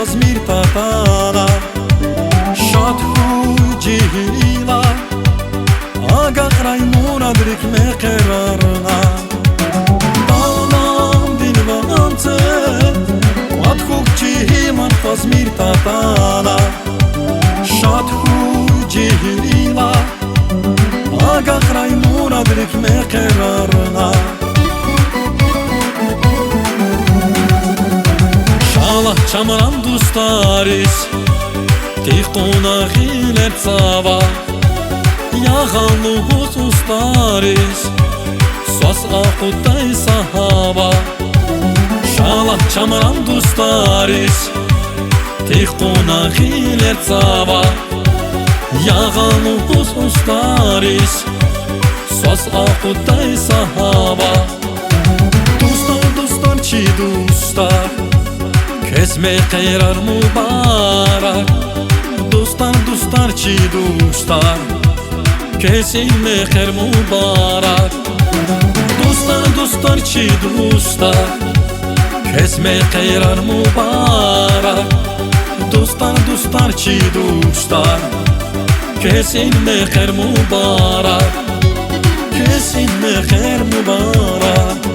Azmir tatana Şad hucihila Aga kraymuna drik me kerarna Dalam din vante Quad hukcihiman Azmir tatana Şad hucihila Aga kraymuna drik me kerarna Çamaram dustaris Tihtona giler tsava Yağanlı husustaris Sos akutay sahaba Şalah çamaram dustaris Tihtona giler tsava Yağanlı husustaris Sos akutay sahaba Dustar çi dustar Kesme kayrar mübarek Dostar çi dostar Kesilme khair mübarek Dostar çi dostar Kesme kayrar mübarek Dostar çi dostar Kesilme khair mübarek Kesilme khair mübarek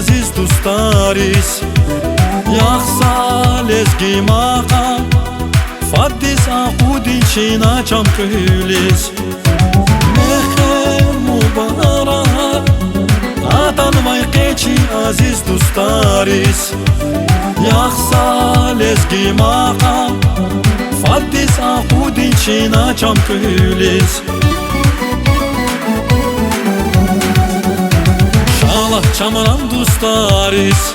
Aziz dustaris Yaxsa lezgi maqa Faddis aqudin çina çamkülis Meher mübarek Atan vayqeçi aziz dustaris Yaxsa lezgi maqa Faddis aqudin çina çamkülis Çamaram dustaris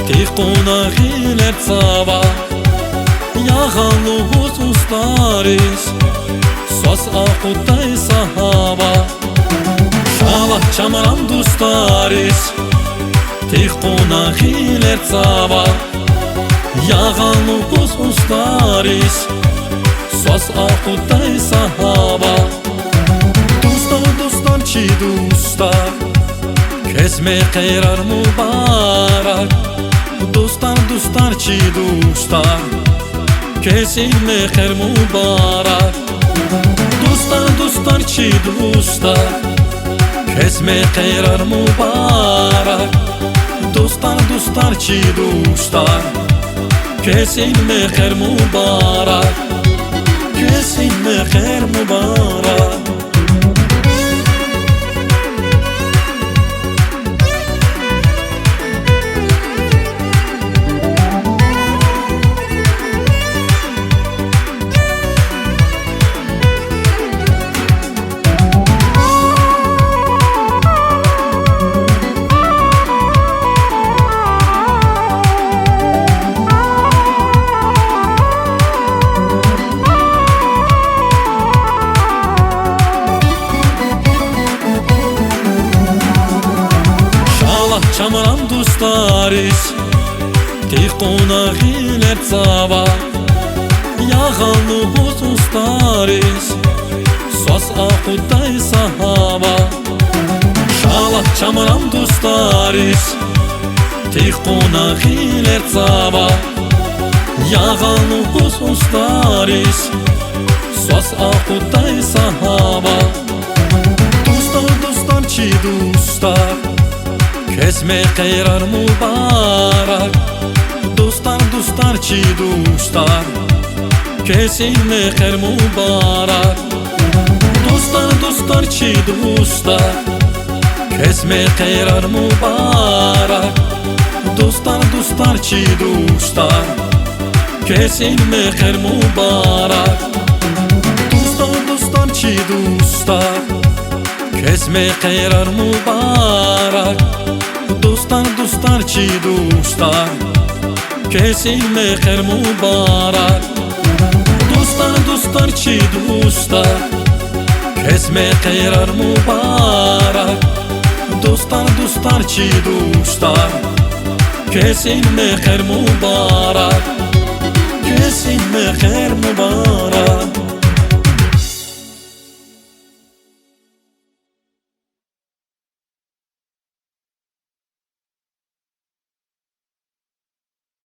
Tihtona giler tsava Yağanlı husustaris Sos akutay sahaba Şalah çamaram dustaris Tihtona giler tsava Yağanlı husustaris Sos akutay sahaba Dostar çi dostar Kesme kayrar mübarek Dostar çi dostar Kesilme khair mübarek Dostar çi dostar Kesme kayrar mübarek Dostar çi dostar Kesilme khair mübarek Kesilme khair mübarek Çamaram dustaris Tihtona giler tsava Yağanlı husustaris Sos akutay sahaba Şalah çamaram dustaris Tih qonaqilər cava Yağan hususlarız Söz aqudaysa hava Dostlar ki dostlar Kesme qeyrar mübarek Dostlar ki dostlar Kesinme xeyr mübarek Dostlar ki dostlar Kesme qeyrar mübarek Dostlar ki dostlar Kesinme xeyr mübarek Dostlar ki dostlar Kesme qeyrar mübarek Dostlar ki dostlar Kesinme xeyr mübarek Dostlar ki dostlar Kesme qeyrar mübarek Dostlar ki dostlar Kesinme xeyr mübarek